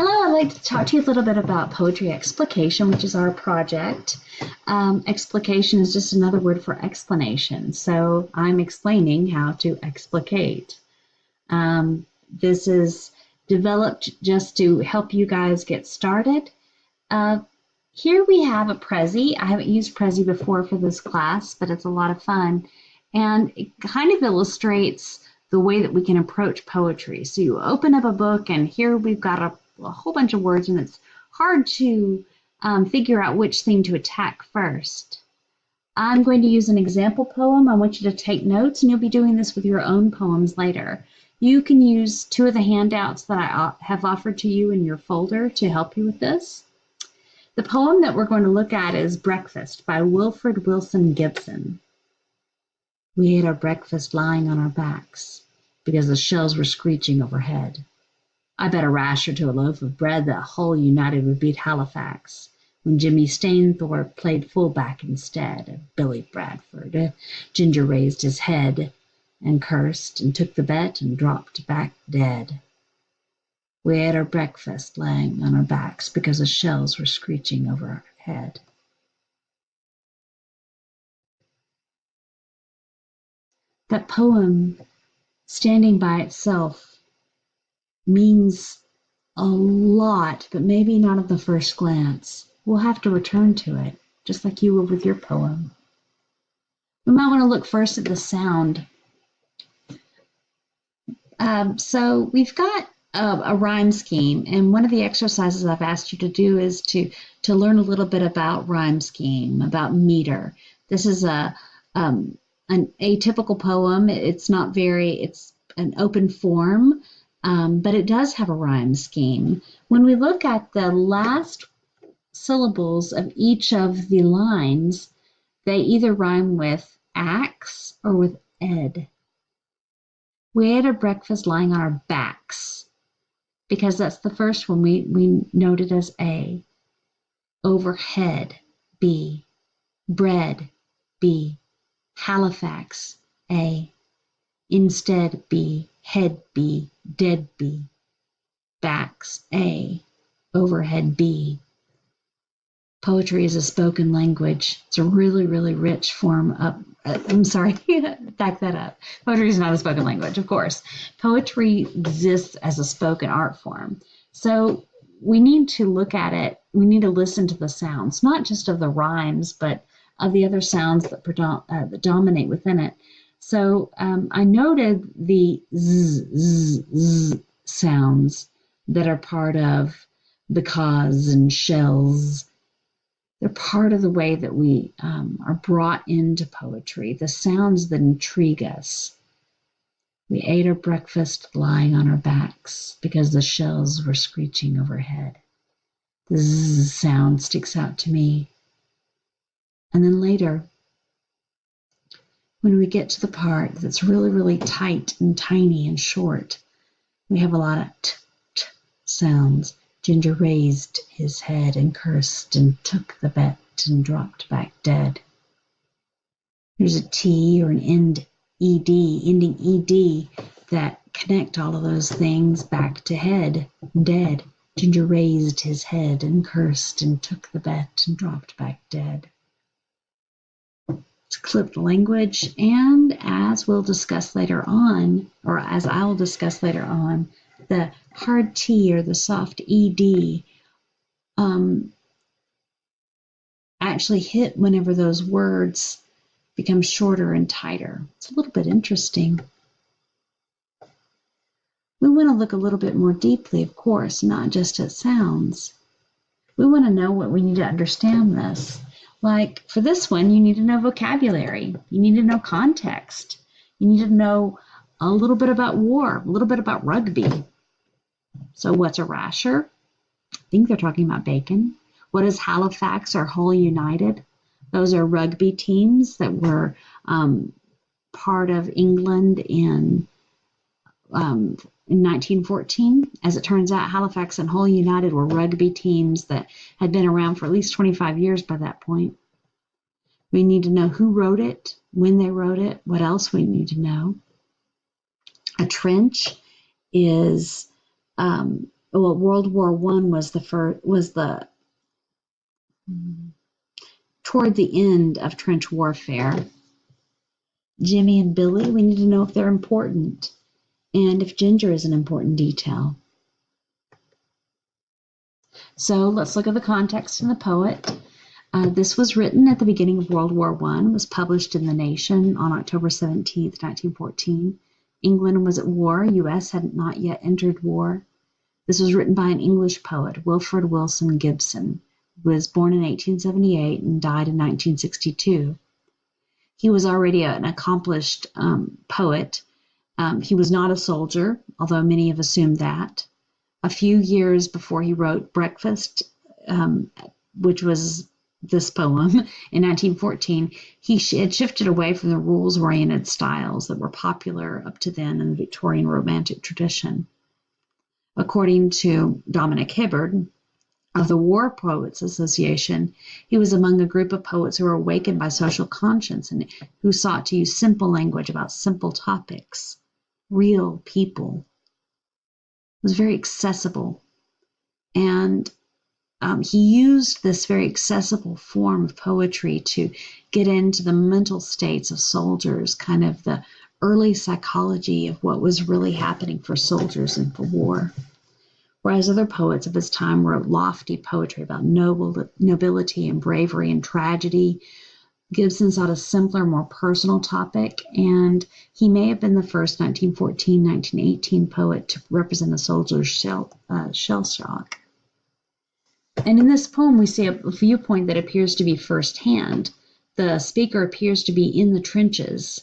Hello, I'd like to talk to you a little bit about Poetry Explication, which is our project. Explication is just another word for explanation. So I'm explaining how to explicate. This is developed just to help you guys get started. Here we have a Prezi. I haven't used Prezi before for this class, but it's a lot of fun. And it kind of illustrates the way that we can approach poetry. So you open up a book, and here we've got a whole bunch of words, and it's hard to figure out which theme to attack first. I'm going to use an example poem. I want you to take notes, and you'll be doing this with your own poems later. You can use two of the handouts that I have offered to you in your folder to help you with this. The poem that we're going to look at is Breakfast by Wilfred Wilson Gibson. We ate our breakfast lying on our backs because the shells were screeching overhead. I bet a rasher to a loaf of bread that Hull United would beat Halifax when Jimmy Stainthorpe played fullback instead of Billy Bradford. Ginger raised his head and cursed and took the bet and dropped back dead. We ate our breakfast lying on our backs because the shells were screeching overhead. That poem, standing by itself, means a lot, but maybe not at the first glance. We'll have to return to it, just like you will with your poem. We might want to look first at the sound. So we've got a rhyme scheme, and one of the exercises I've asked you to do is to learn a little bit about rhyme scheme, about meter. This is an atypical poem. It's an open form, but it does have a rhyme scheme. When we look at the last syllables of each of the lines, they either rhyme with axe or with ed. We ate our breakfast lying on our backs because that's the first one we noted as A. Overhead, B. Bread, B. Halifax, A. Instead, B. Head, B. Dead, B. Backs, A. Overhead, B. Poetry is a spoken language. It's a really, really rich form of, back that up. Poetry is not a spoken language, of course. Poetry exists as a spoken art form. So we need to look at it. We need to listen to the sounds, not just of the rhymes, but of the other sounds that dominate within it. So I noted the z, z, z sounds that are part of because and shells. They're part of the way that we are brought into poetry, the sounds that intrigue us. We ate our breakfast lying on our backs because the shells were screeching overhead. The zzz sound sticks out to me. And then later, when we get to the part that's really, really tight and tiny and short, we have a lot of t sounds. Ginger raised his head and cursed and took the bet and dropped back dead. There's a T or an ending ED that connect all of those things back to head, dead. Ginger raised his head and cursed and took the bet and dropped back dead. It's clipped language, and as we'll discuss later on, or as I will discuss later on, the hard T or the soft ED actually hit whenever those words become shorter and tighter. It's a little bit interesting. We want to look a little bit more deeply, of course, not just at sounds. We want to know what we need to understand this. Like for this one, you need to know vocabulary. You need to know context. You need to know a little bit about war, a little bit about rugby. So what's a rasher? I think they're talking about bacon. What is Halifax or Hull United? Those are rugby teams that were part of England in 1914. As it turns out, Halifax and Hull United were rugby teams that had been around for at least 25 years by that point. We need to know who wrote it, when they wrote it, what else we need to know. A trench is Well, World War One was toward the end of trench warfare. Jimmy and Billy, we need to know if they're important and if Ginger is an important detail. So let's look at the context and the poet. This was written at the beginning of World War I, was published in The Nation on October 17th, 1914. England was at war. U.S. had not yet entered war. This was written by an English poet, Wilfred Wilson Gibson, who was born in 1878 and died in 1962. He was already an accomplished poet. He was not a soldier, although many have assumed that. A few years before he wrote Breakfast, which was this poem, in 1914, he had shifted away from the rules-oriented styles that were popular up to then in the Victorian Romantic tradition. According to Dominic Hibbard of the War Poets Association, he was among a group of poets who were awakened by social conscience and who sought to use simple language about simple topics, real people. It was very accessible. And he used this very accessible form of poetry to get into the mental states of soldiers, kind of the early psychology of what was really happening for soldiers and for war. Whereas other poets of his time wrote lofty poetry about nobility and bravery and tragedy, Gibson sought a simpler, more personal topic, and he may have been the first 1914-1918 poet to represent a soldier's shell shock. And in this poem, we see a viewpoint that appears to be firsthand. The speaker appears to be in the trenches.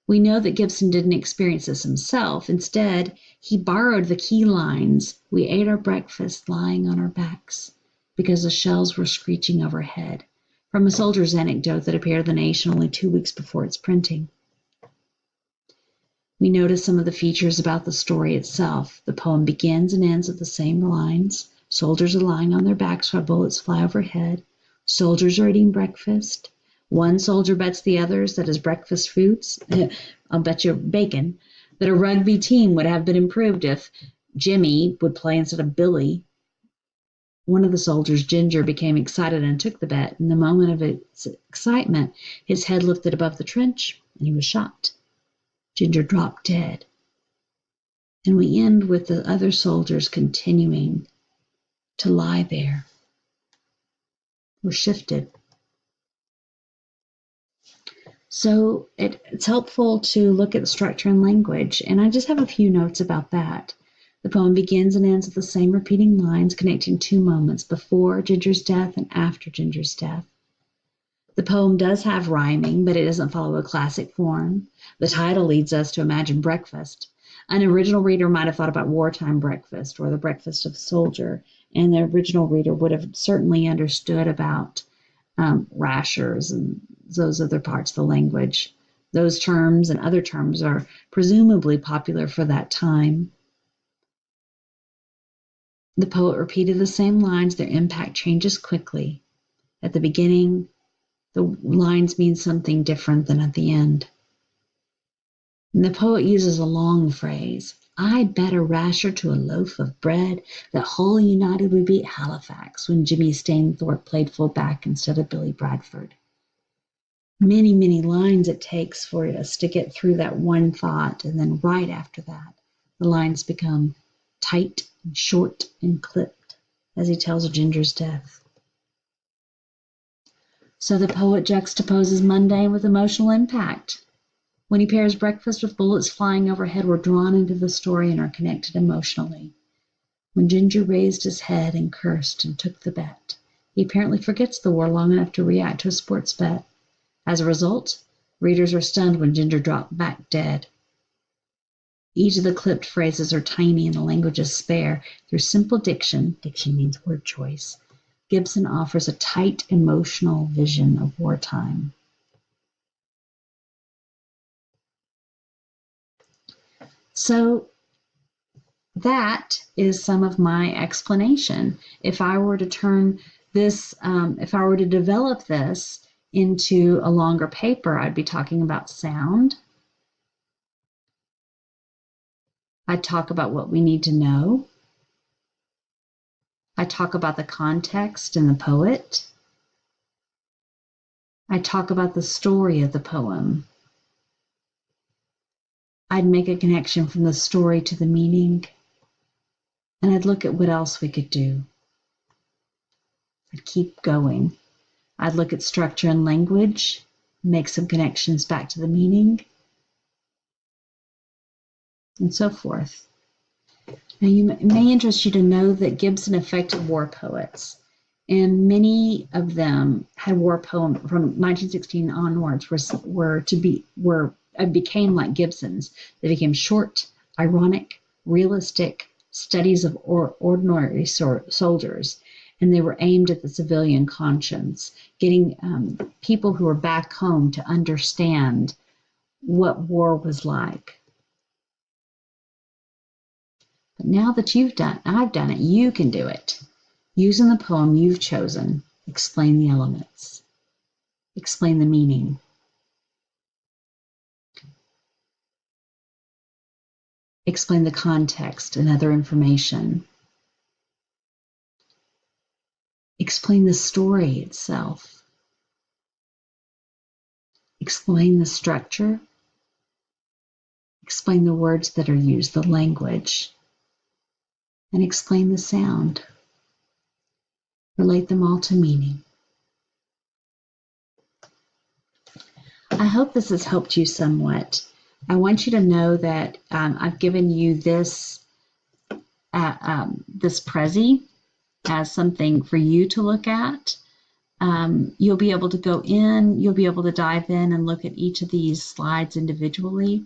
We know that Gibson didn't experience this himself. Instead, he borrowed the key lines, "We ate our breakfast lying on our backs because the shells were screeching overhead," from a soldier's anecdote that appeared in The Nation only 2 weeks before its printing. We notice some of the features about the story itself. The poem begins and ends with the same lines. Soldiers are lying on their backs while bullets fly overhead. Soldiers are eating breakfast. One soldier bets the others that his breakfast foods, I'll bet you bacon, that a rugby team would have been improved if Jimmy would play instead of Billy. One of the soldiers, Ginger, became excited and took the bet. In the moment of its excitement, his head lifted above the trench and he was shot. Ginger dropped dead. And we end with the other soldiers continuing to lie there. We're shifted. So it's helpful to look at the structure and language, and I just have a few notes about that. The poem begins and ends with the same repeating lines connecting two moments, before Ginger's death and after Ginger's death. The poem does have rhyming, but it doesn't follow a classic form. The title leads us to imagine breakfast. An original reader might have thought about wartime breakfast or the breakfast of a soldier, and the original reader would have certainly understood about rashers and those other parts of the language. Those terms and other terms are presumably popular for that time. The poet repeated the same lines. Their impact changes quickly. At the beginning, the lines mean something different than at the end. And the poet uses a long phrase. "I bet a rasher to a loaf of bread that Hull United would beat Halifax when Jimmy Stainthorpe played fullback instead of Billy Bradford." Many, many lines it takes for us to get through that one thought, and then right after that, the lines become tight and short and clipped as he tells of Ginger's death. So the poet juxtaposes mundane with emotional impact. When he pairs breakfast with bullets flying overhead, we're drawn into the story and are connected emotionally. When Ginger raised his head and cursed and took the bet, he apparently forgets the war long enough to react to a sports bet. As a result, readers are stunned when Ginger dropped back dead. Each of the clipped phrases are tiny and the language is spare. Through simple diction means word choice, Gibson offers a tight emotional vision of wartime. So that is some of my explanation. If I were to turn this, if I were to develop this into a longer paper, I'd be talking about sound. I'd talk about what we need to know. I talk about the context and the poet. I talk about the story of the poem. I'd make a connection from the story to the meaning, and I'd look at what else we could do. I'd keep going. I'd look at structure and language, make some connections back to the meaning, and so forth. Now, it may interest you to know that Gibson affected war poets, and many of them had war poems from 1916 onwards became like Gibson's. They became short, ironic, realistic studies of ordinary soldiers, and they were aimed at the civilian conscience, getting people who were back home to understand what war was like. But now that I've done it, you can do it. Using the poem you've chosen, explain the elements, explain the meaning. Explain the context and other information. Explain the story itself. Explain the structure. Explain the words that are used, the language. And explain the sound. Relate them all to meaning. I hope this has helped you somewhat. I want you to know that I've given you this Prezi as something for you to look at. You'll be able to go in, you'll be able to dive in and look at each of these slides individually.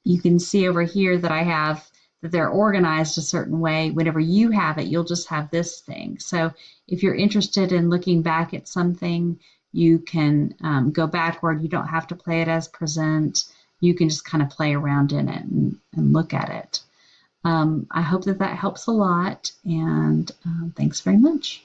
You can see over here that I have that they're organized a certain way. Whenever you have it, you'll just have this thing. So if you're interested in looking back at something, you can go backward. You don't have to play it as present. You can just kind of play around in it and look at it. I hope that helps a lot, and thanks very much.